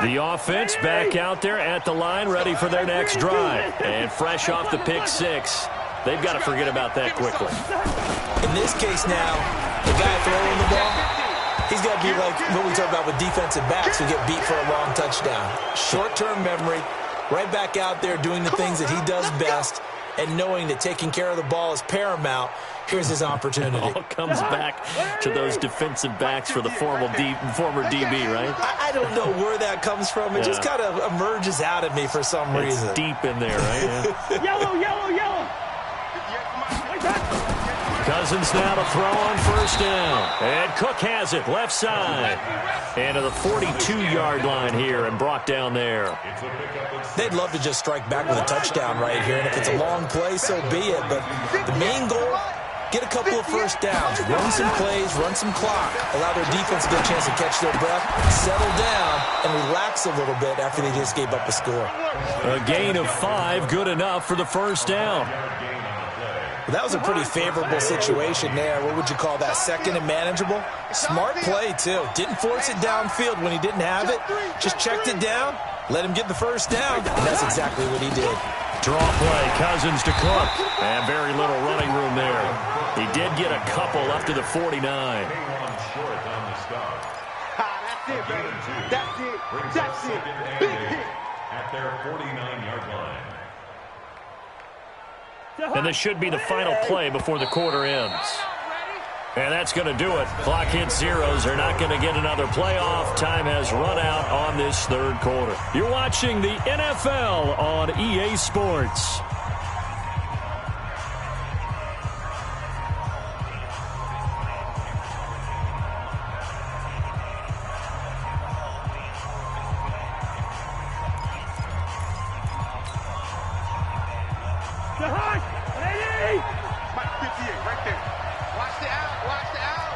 The offense back out there at the line, ready for their next drive. And fresh off the pick 6. They've got to forget about that quickly. In this case now, the guy throwing the ball, he's got to be like what we talk about with defensive backs who get beat for a long touchdown. Short-term memory, right back out there doing the things that he does best, and knowing that taking care of the ball is paramount, here's his opportunity. All comes back to those defensive backs for the former DB, right? I don't know where that comes from. It just kind of emerges out of me for some reason. It's deep in there, right? Yeah. Yellow, yellow, yellow. Cousins now to throw on first down. And Cook has it, left side. And to the 42-yard line here and brought down there. They'd love to just strike back with a touchdown right here. And if it's a long play, so be it. But the main goal, get a couple of first downs, run some plays, run some clock, allow their defense to get a chance to catch their breath, settle down, and relax a little bit after they just gave up a score. A gain of 5, good enough for the first down. That was a pretty favorable situation there. What would you call that? Second and manageable? Smart play, too. Didn't force it downfield when he didn't have it. Just checked it down, let him get the first down, and that's exactly what he did. Draw play, Cousins to Cook. And very little running room there. He did get a couple up to the 49. That's it, baby. That's it. That's it. Big hit. At their 49-yard line. And this should be the final play before the quarter ends. And that's going to do it. Clock hits zeros. They're not going to get another playoff. Time has run out on this third quarter. You're watching the NFL on EA Sports.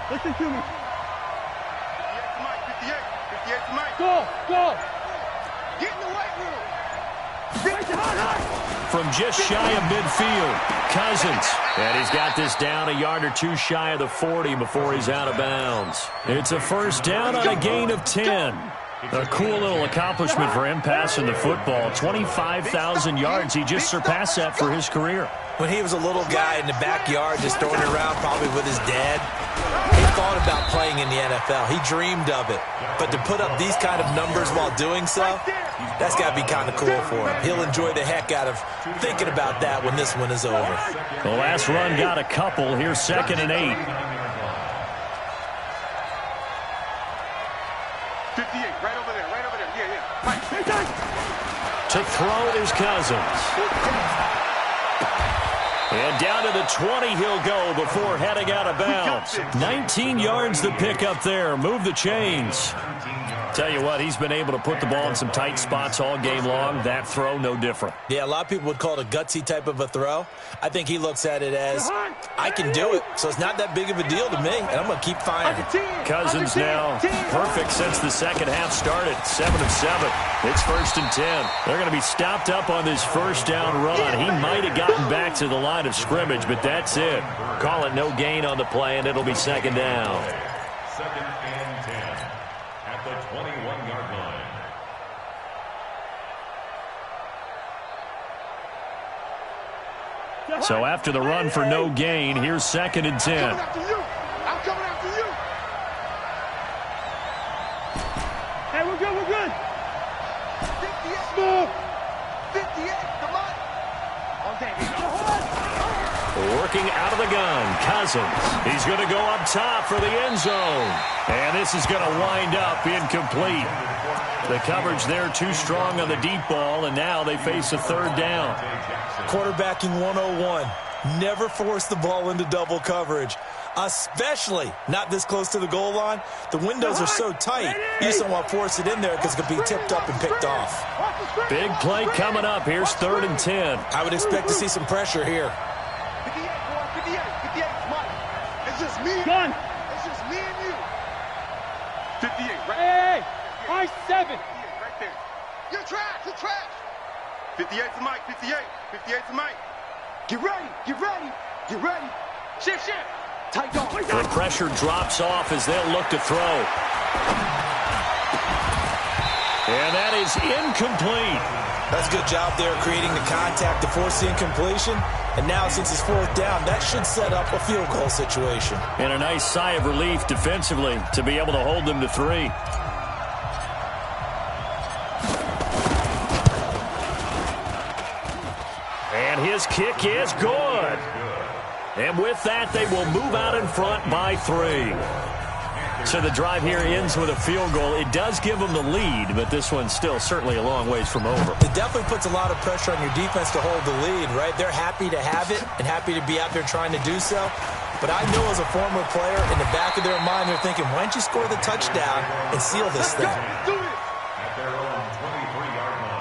Listen to me. 58 to Mike. Go. Get in the weight room. From just shy of midfield, Cousins. And he's got this down a yard or two shy of the 40 before he's out of bounds. It's a first down on a gain of 10. A cool little accomplishment for him passing the football. 25,000 yards. He just surpassed that for his career. When he was a little guy in the backyard just throwing it around probably with his dad, he thought about playing in the NFL. He dreamed of it. But to put up these kind of numbers while doing so, that's got to be kind of cool for him. He'll enjoy the heck out of thinking about that when this one is over. The last run got a couple. Here's 2nd and 8. 58, right over there. Yeah. Mike, to throw is Cousins. And down to the 20 he'll go before heading out of bounds. 19 yards to pick up there. Move the chains. Tell you what, he's been able to put the ball in some tight spots all game long. That throw, no different. Yeah, a lot of people would call it a gutsy type of a throw. I think he looks at it as, I can do it, so it's not that big of a deal to me, and I'm going to keep firing. Cousins now perfect since the second half started. 7 of 7. It's 1st and 10. They're going to be stopped up on this first down run. He might have gotten back to the line of scrimmage, but that's it. Call it no gain on the play, and it'll be 2nd down. 2nd and 10 at the 21-yard line. So after the run for no gain, here's 2nd and 10. I'm coming after you. Hey, we're good. 58. Smooth. 58, come on. Working out of the gun, Cousins. He's going to go up top for the end zone. And this is going to wind up incomplete. The coverage there too strong on the deep ball, and now they face a 3rd down. Quarterbacking 101. Never force the ball into double coverage, especially not this close to the goal line. The windows are so tight, you just don't want to force it in there because it could be tipped up and picked off. Big play coming up. Here's 3rd and 10. I would expect to see some pressure here. 58, Mike. It's just me. Gun. It's just me and you. 58, right? Hey, I-7. Right there. You're trash. 58 to Mike, 58 to Mike. Get ready. Shift. Tight on. The pressure drops off as they'll look to throw. And that is incomplete. That's a good job there creating the contact to force the incompletion. And now since it's 4th down, that should set up a field goal situation. And a nice sigh of relief defensively to be able to hold them to 3. And his kick is good. And with that, they will move out in front by 3. So the drive here ends with a field goal. It does give them the lead, but this one's still certainly a long ways from over. It definitely puts a lot of pressure on your defense to hold the lead, right? They're happy to have it and happy to be out there trying to do so. But I know as a former player, in the back of their mind, they're thinking, why don't you score the touchdown and seal this thing? At their own 23-yard line.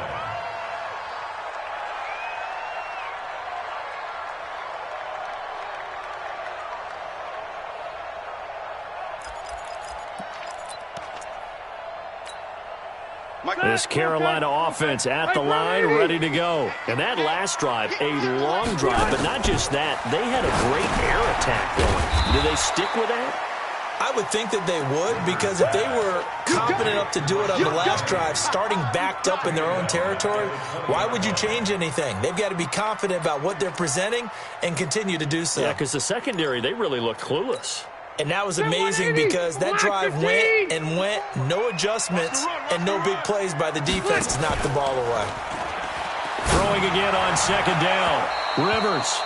This Carolina offense at the line, ready to go. And that last drive, a long drive, but not just that. They had a great air attack going. Do they stick with that? I would think that they would, because if they were confident enough to do it on the last drive, starting backed up in their own territory, why would you change anything? They've got to be confident about what they're presenting and continue to do so. Yeah, because the secondary, they really looked clueless. And that was amazing because that drive went and went, no adjustments, and no big plays by the defense to knock the ball away. Throwing again on second down. Rivers.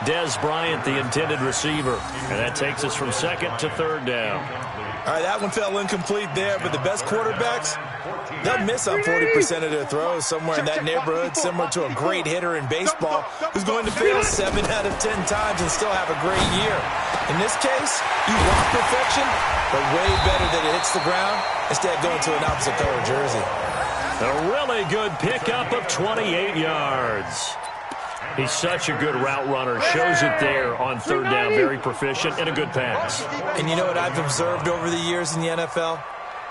Des Bryant, the intended receiver. And that takes us from second to third down. All right, that one fell incomplete there, but the best quarterbacks, they'll miss on 40% of their throws somewhere in that neighborhood, similar to a great hitter in baseball who's going to fail 7 out of 10 times and still have a great year. In this case, you want perfection, but way better that it hits the ground instead of going to an opposite color jersey. A really good pickup of 28 yards. He's such a good route runner. Shows it there on third down. Very proficient and a good pass. And you know what I've observed over the years in the NFL?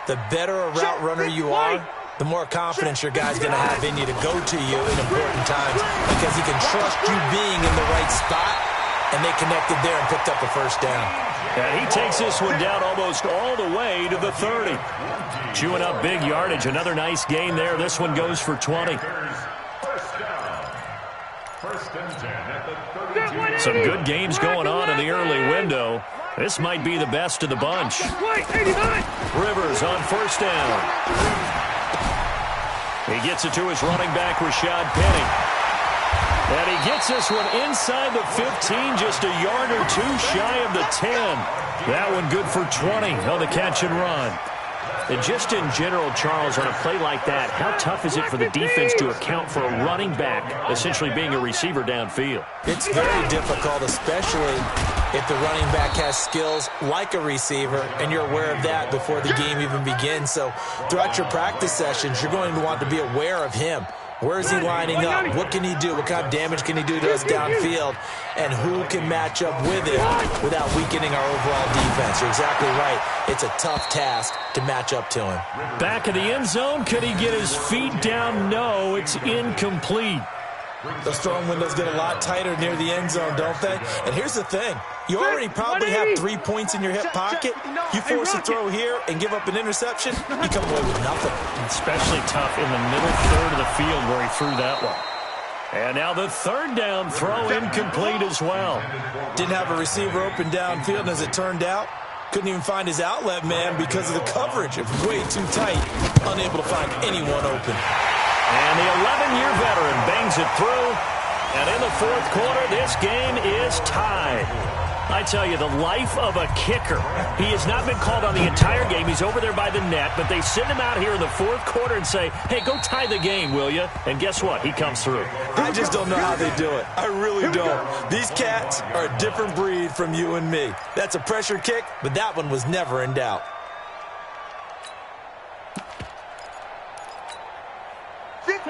The better a route runner you are, the more confidence your guy's going to have in you to go to you in important times, because he can trust you being in the right spot, and they connected there and picked up a first down. And he takes this one down almost all the way to the 30. Chewing up big yardage. Another nice gain there. This one goes for 20. Some good games going on in the early window. This might be the best of the bunch. Rivers on first down. He gets it to his running back, Rashad Penny. And he gets this one inside the 15, just a yard or two shy of the 10. That one good for 20 on the catch and run. And just in general, Charles, on a play like that, how tough is it for the defense to account for a running back essentially being a receiver downfield? It's very difficult, especially if the running back has skills like a receiver, and you're aware of that before the game even begins. So throughout your practice sessions, you're going to want to be aware of him. Where is he lining up? What can he do? What kind of damage can he do to us downfield? And who can match up with him without weakening our overall defense? You're exactly right. It's a tough task to match up to him. Back of the end zone. Could he get his feet down? No, it's incomplete. Those throwing windows get a lot tighter near the end zone, don't they? And here's the thing. You already probably have 3 points in your hip pocket. You force a throw here and give up an interception, you come away with nothing. Especially tough in the middle third of the field where he threw that one. And now the third down throw incomplete as well. Didn't have a receiver open downfield, and as it turned out, couldn't even find his outlet man because of the coverage. It was way too tight, unable to find anyone open. And the 11-year veteran bangs it through. And in the fourth quarter, this game is tied. I tell you, the life of a kicker. He has not been called on the entire game. He's over there by the net, but they send him out here in the fourth quarter and say, hey, go tie the game, will you? And guess what? He comes through. I just don't know how they do it. I really don't. These cats are a different breed from you and me. That's a pressure kick, but that one was never in doubt.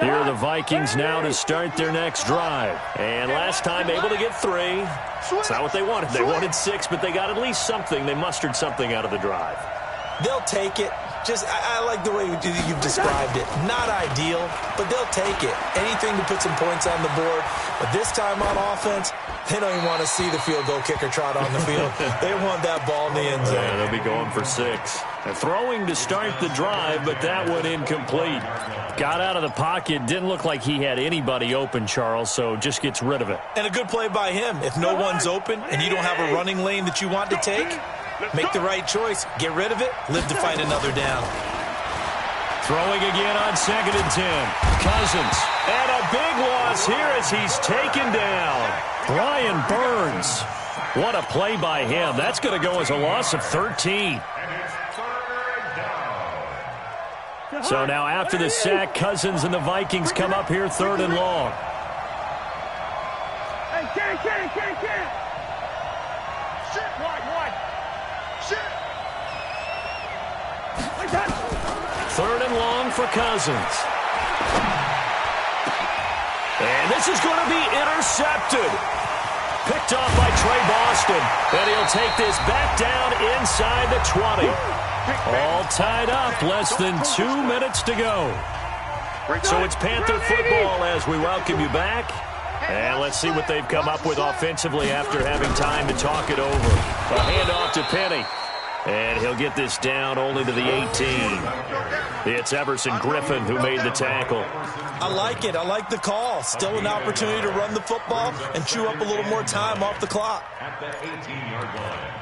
Here are the Vikings now to start their next drive. And last time able to get 3. It's not what they wanted. They wanted 6, but they got at least something. They mustered something out of the drive. They'll take it. I like the way you've described it. Not ideal, but they'll take it. Anything to put some points on the board. But this time on offense, they don't even want to see the field goal kicker trot on the field. They want that ball in the end zone. Yeah, they'll be going for 6. They're throwing to start the drive, but that one incomplete. Got out of the pocket. Didn't look like he had anybody open, Charles, so just gets rid of it. And a good play by him. If no one's open and you don't have a running lane that you want to take, make the right choice. Get rid of it. Live to fight another down. Throwing again on 2nd and 10. Cousins. And a big loss here as he's taken down. Brian Burns. What a play by him. That's going to go as a loss of 13. So now after the sack, Cousins and the Vikings come up here 3rd and long. Hey, Kenny. Shit, wide. Shit. 3rd and long for Cousins. And this is going to be intercepted. Picked off by Trey Boston. And he'll take this back down inside the 20. All tied up. Less than 2 minutes to go. So it's Panther football as we welcome you back. And let's see what they've come up with offensively after having time to talk it over. A handoff to Penny. And he'll get this down only to the 18. It's Everson Griffin who made the tackle. I like it. I like the call. Still an opportunity to run the football and chew up a little more time off the clock. At the 18-yard line.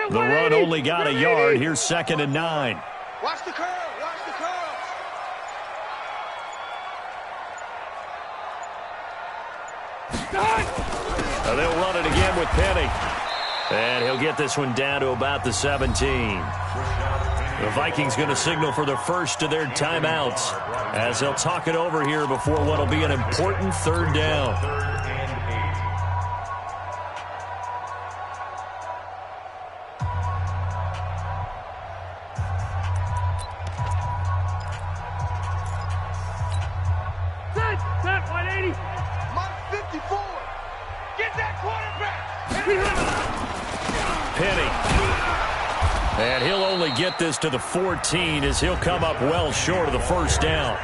The run only got a yard. Here's 2nd and 9. Watch the curl. They'll run it again with Penny. And he'll get this one down to about the 17. The Vikings going to signal for the first of their timeouts as they'll talk it over here before what will be an important 3rd down. Set, 180. Mark 54. Get that quarterback. Penny. And he'll only get this to the 14 as he'll come up well short of the 1st down.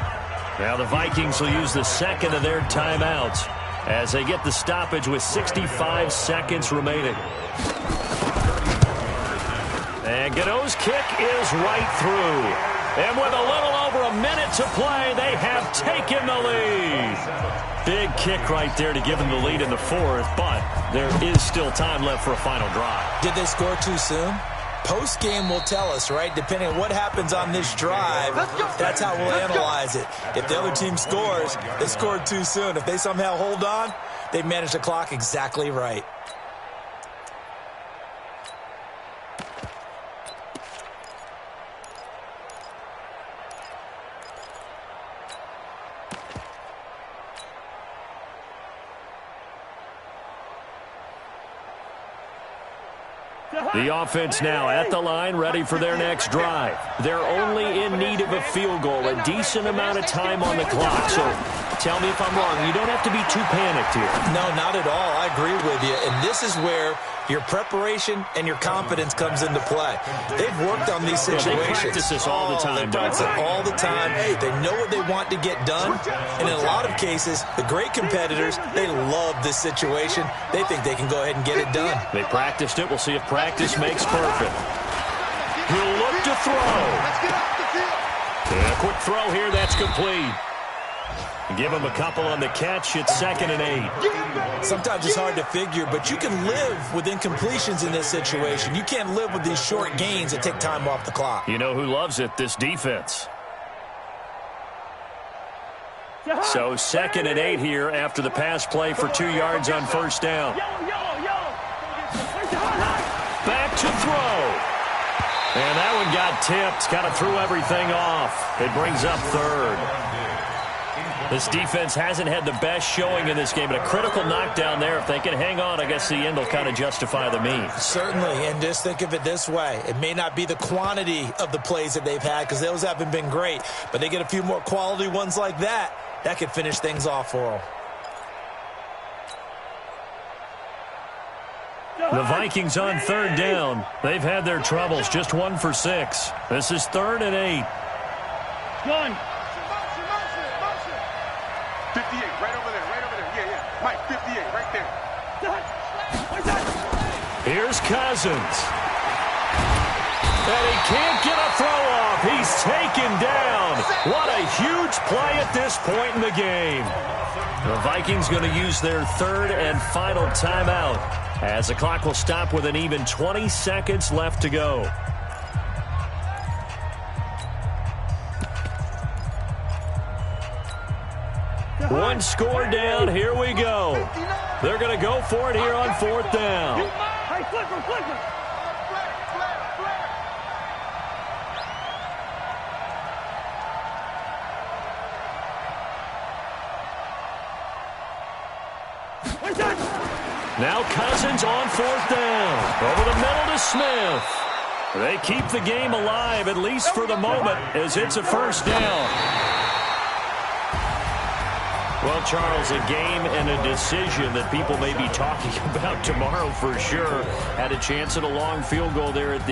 Now the Vikings will use the 2nd of their timeouts as they get the stoppage with 65 seconds remaining. And Godot's kick is right through. And with a little over a minute to play, they have taken the lead. Big kick right there to give them the lead in the 4th, but there is still time left for a final drive. Did they score too soon? Post-game will tell us, right? Depending on what happens on this drive, that's how we'll analyze it. If the other team scores, they scored too soon. If they somehow hold on, they managed the clock exactly right. The offense now at the line, ready for their next drive. They're only in need of a field goal, a decent amount of time on the clock. So tell me if I'm wrong. You don't have to be too panicked here. No, not at all. I agree with you. And this is where your preparation and your confidence comes into play. They've worked on these situations. They practice this all the time. They practice it all the time. They know what they want to get done. And in a lot of cases, the great competitors, they love this situation. They think they can go ahead and get it done. They practiced it. We'll see if practice makes perfect. He'll look to throw. And a quick throw here. That's complete. Give him a couple on the catch. It's 2nd and 8. Sometimes it's hard to figure, but you can live with incompletions in this situation. You can't live with these short gains that take time off the clock. You know who loves it? This defense. So 2nd and 8 here after the pass play for 2 yards on 1st down. Back to throw. And that one got tipped. Kind of threw everything off. It brings up 3rd. This defense hasn't had the best showing in this game, but a critical knockdown there. If they can hang on, I guess the end will kind of justify the means. Certainly, and just think of it this way. It may not be the quantity of the plays that they've had because those haven't been great, but they get a few more quality ones like that. That could finish things off for them. The Vikings on 3rd down. They've had their troubles, just 1 for 6. This is 3rd and 8. One. 58, right over there. Yeah. Mike, 58, right there. Here's Cousins. And he can't get a throw off. He's taken down. What a huge play at this point in the game. The Vikings going to use their third and final timeout as the clock will stop with an even 20 seconds left to go. One score down. Here we go. They're going to go for it here on fourth down. Hey, flip him. Now Cousins on fourth down. Over the middle to Smith. They keep the game alive, at least for the moment, as it's a first down. Well, Charles, a game and a decision that people may be talking about tomorrow for sure. Had a chance at a long field goal there at